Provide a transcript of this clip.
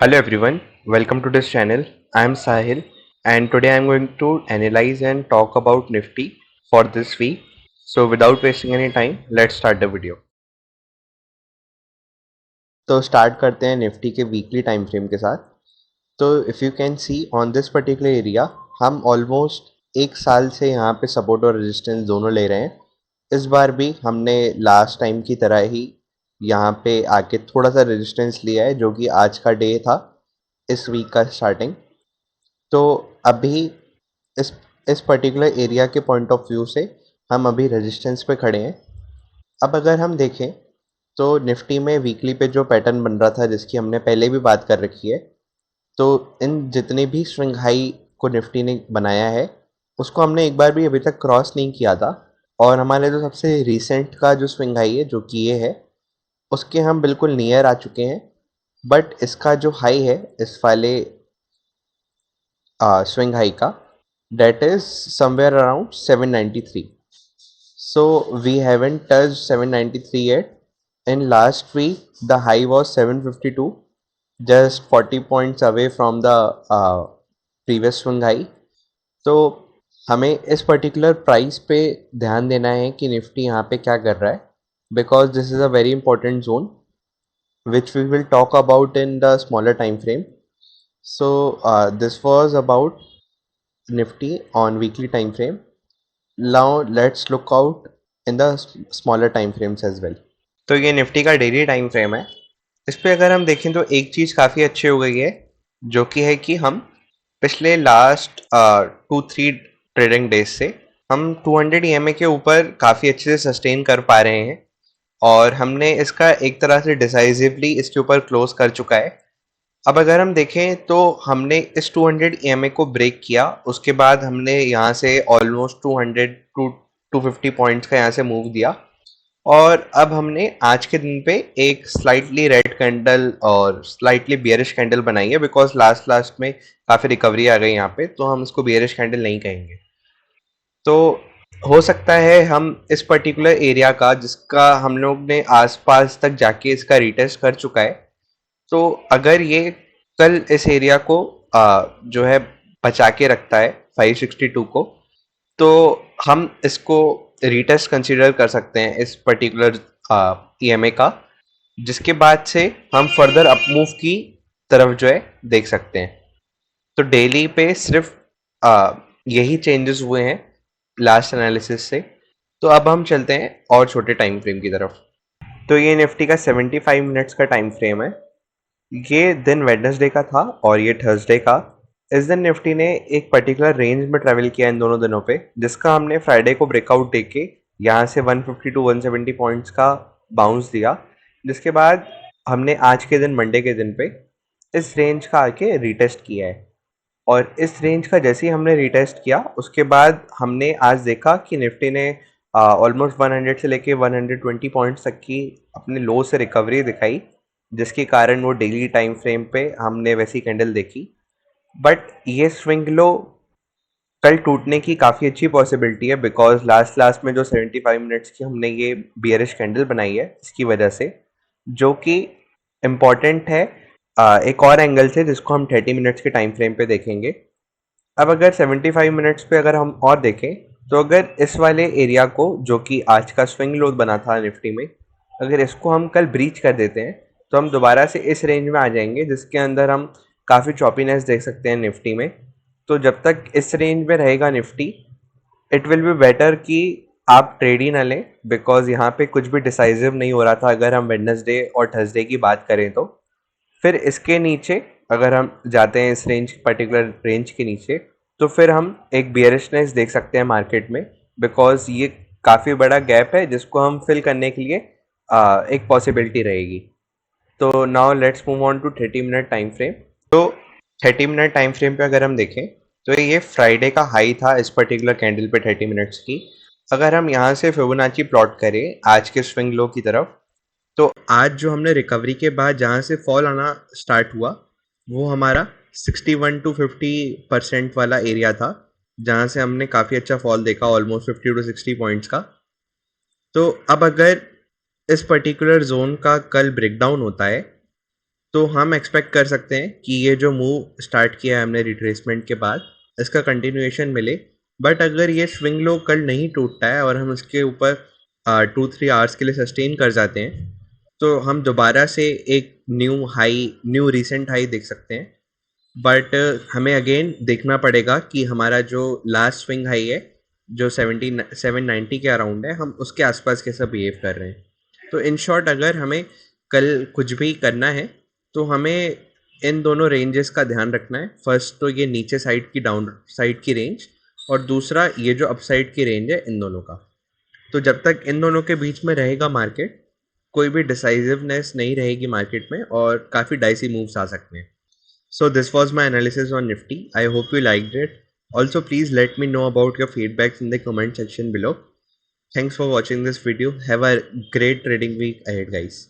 Hello everyone, welcome to this channel. I am Sahil and today I am going to analyze and talk about Nifty for this week. So without wasting any time, let's start the video. तो start करते हैं Nifty के weekly time frame के साथ। तो if you can see on this particular area हम almost एक साल से यहाँ पे सपोर्ट और रेजिस्टेंस दोनों ले रहे हैं। इस बार भी हमने लास्ट टाइम की तरह ही यहाँ पे आके थोड़ा सा रेजिस्टेंस लिया है जो कि आज का डे था इस वीक का स्टार्टिंग। तो अभी इस इस पर्टिकुलर एरिया के पॉइंट ऑफ व्यू से हम अभी रेजिस्टेंस पे खड़े हैं। अब अगर हम देखें तो निफ्टी में वीकली पे जो पैटर्न बन रहा था जिसकी हमने पहले भी बात कर रखी है, तो इन जितने भी स्विंग हाई को निफ्टी ने बनाया है उसको हमने एक बार भी अभी तक क्रॉस नहीं किया था। और हमारे जो सबसे रिसेंट का जो स्विंग हाई है जो कि ये है उसके हम बिल्कुल नियर आ चुके हैं। बट इसका जो हाई है इस वाले swing high ka, that is somewhere around 793. So we haven't touched 793 yet. In last week the high was 752, just 40 points away from the previous swing high. तो हमें इस पर्टिकुलर प्राइस पे ध्यान देना है कि निफ्टी यहाँ पे क्या कर रहा है, because this is a very important zone which we will talk about in the smaller time frame. So this was about Nifty on weekly time frame. Now let's look out in the smaller time frames as well. तो ये Nifty का daily time frame है। इस पे अगर हम देखें तो एक चीज़ काफ़ी अच्छी हो गई है जो कि है कि हम पिछले लास्ट 2-3 ट्रेडिंग डेज से हम 200 EMA के ऊपर काफ़ी अच्छे से सस्टेन कर पा रहे हैं और हमने इसका एक तरह से डिसाइसिवली इसके ऊपर क्लोज कर चुका है। अब अगर हम देखें तो हमने इस 200 EMA को ब्रेक किया, उसके बाद हमने यहाँ से ऑलमोस्ट 200 टू 250 पॉइंट्स का यहाँ से मूव दिया और अब हमने आज के दिन पे एक स्लाइटली रेड कैंडल और स्लाइटली बियरिश कैंडल बनाई है, बिकॉज लास्ट में काफ़ी रिकवरी आ गई यहाँ पे, तो हम इसको बियरिश कैंडल नहीं कहेंगे। तो हो सकता है हम इस पर्टिकुलर एरिया का जिसका हम लोग ने आसपास तक जाके इसका रिटेस्ट कर चुका है, तो अगर ये कल इस एरिया को जो है बचा के रखता है 562 को, तो हम इसको रीटेस्ट कंसीडर कर सकते हैं इस पर्टिकुलर EMA का, जिसके बाद से हम फर्दर अपमूव की तरफ जो है देख सकते हैं। तो डेली पे सिर्फ यही चेंजेस हुए हैं लास्ट एनालिसिस से। तो अब हम चलते हैं और छोटे टाइम फ्रेम की तरफ। तो ये निफ्टी का 75 मिनट्स का टाइम फ्रेम है। ये दिन वेडनेसडे का था और ये थर्सडे का। इस दिन निफ्टी ने एक पर्टिकुलर रेंज में ट्रैवल किया इन दोनों दिनों पे, जिसका हमने फ्राइडे को ब्रेकआउट देके यहाँ से 150 टू 170 पॉइंट्स का बाउंस दिया, जिसके बाद हमने आज के दिन मंडे के दिन पे इस रेंज का आके रीटेस्ट किया है। और इस रेंज का जैसे ही हमने रीटेस्ट किया उसके बाद हमने आज देखा कि निफ्टी ने ऑलमोस्ट 100 से लेके 120 पॉइंट्स तक की अपने लो से रिकवरी दिखाई, जिसके कारण वो डेली टाइम फ्रेम पे हमने वैसी कैंडल देखी। बट ये स्विंग लो कल टूटने की काफ़ी अच्छी पॉसिबिलिटी है, बिकॉज लास्ट में जो 75 मिनट्स की हमने ये बियरिश कैंडल बनाई है इसकी वजह से, जो कि इम्पॉर्टेंट है एक और एंगल से जिसको हम 30 मिनट्स के टाइम फ्रेम पे देखेंगे। अब अगर 75 मिनट्स पे अगर हम और देखें तो अगर इस वाले एरिया को जो कि आज का स्विंग लो बना था निफ्टी में, अगर इसको हम कल ब्रीच कर देते हैं तो हम दोबारा से इस रेंज में आ जाएंगे, जिसके अंदर हम काफ़ी चॉपीनेस देख सकते हैं निफ्टी में। तो जब तक इस रेंज में रहेगा Nifty, it will be better कि आप ट्रेड ही ना लें, बिकॉज यहाँ पे कुछ भी डिसाइसिव नहीं हो रहा था अगर हम वेडनेसडे और थर्सडे की बात करें तो। फिर इसके नीचे अगर हम जाते हैं इस रेंज पर्टिकुलर रेंज के नीचे, तो फिर हम एक बियरिशनेस देख सकते हैं मार्केट में, बिकॉज ये काफ़ी बड़ा गैप है जिसको हम फिल करने के लिए एक पॉसिबिलिटी रहेगी। तो now let's move on to 30 minute time frame. तो 30 मिनट टाइम फ्रेम पे अगर हम देखें तो ये फ्राइडे का हाई था इस पर्टिकुलर कैंडल पे 30 मिनट्स की। अगर हम यहाँ से फिबोनाची प्लॉट करें आज के स्विंग लो की तरफ, तो आज जो हमने रिकवरी के बाद जहाँ से फॉल आना स्टार्ट हुआ वो हमारा 61 टू 50% वाला एरिया था, जहाँ से हमने काफ़ी अच्छा फॉल देखा ऑलमोस्ट 50 टू 60 पॉइंट्स का। तो अब अगर इस पर्टिकुलर जोन का कल ब्रेकडाउन होता है तो हम एक्सपेक्ट कर सकते हैं कि ये जो मूव स्टार्ट किया है हमने रिट्रेसमेंट के बाद, इसका कंटिन्यूएशन मिले। बट अगर ये स्विंग लो कल नहीं टूटता है और हम इसके ऊपर 2-3 आवर्स के लिए सस्टेन कर जाते हैं, तो हम दोबारा से एक न्यू रिसेंट हाई देख सकते हैं। बट हमें अगेन देखना पड़ेगा कि हमारा जो लास्ट स्विंग हाई है, जो 790 के अराउंड है, हम उसके आसपास कैसा बिहेव कर रहे हैं। तो इन शॉर्ट अगर हमें कल कुछ भी करना है, तो हमें इन दोनों रेंजेस का ध्यान रखना है। फर्स्ट तो ये नीचे साइड की डाउन साइड की रेंज, और दूसरा ये जो अपसाइड की रेंज है, इन दोनों का। तो जब तक इन दोनों के बीच में रहेगा मार्केट, कोई भी डिसाइसिवनेस नहीं रहेगी मार्केट में और काफ़ी डाइसी मूव्स आ सकते हैं। So this was my analysis on Nifty. I hope you liked it. Also, please let me know about your feedbacks in the comment section below. Thanks for watching this video. Have a great trading week ahead, guys.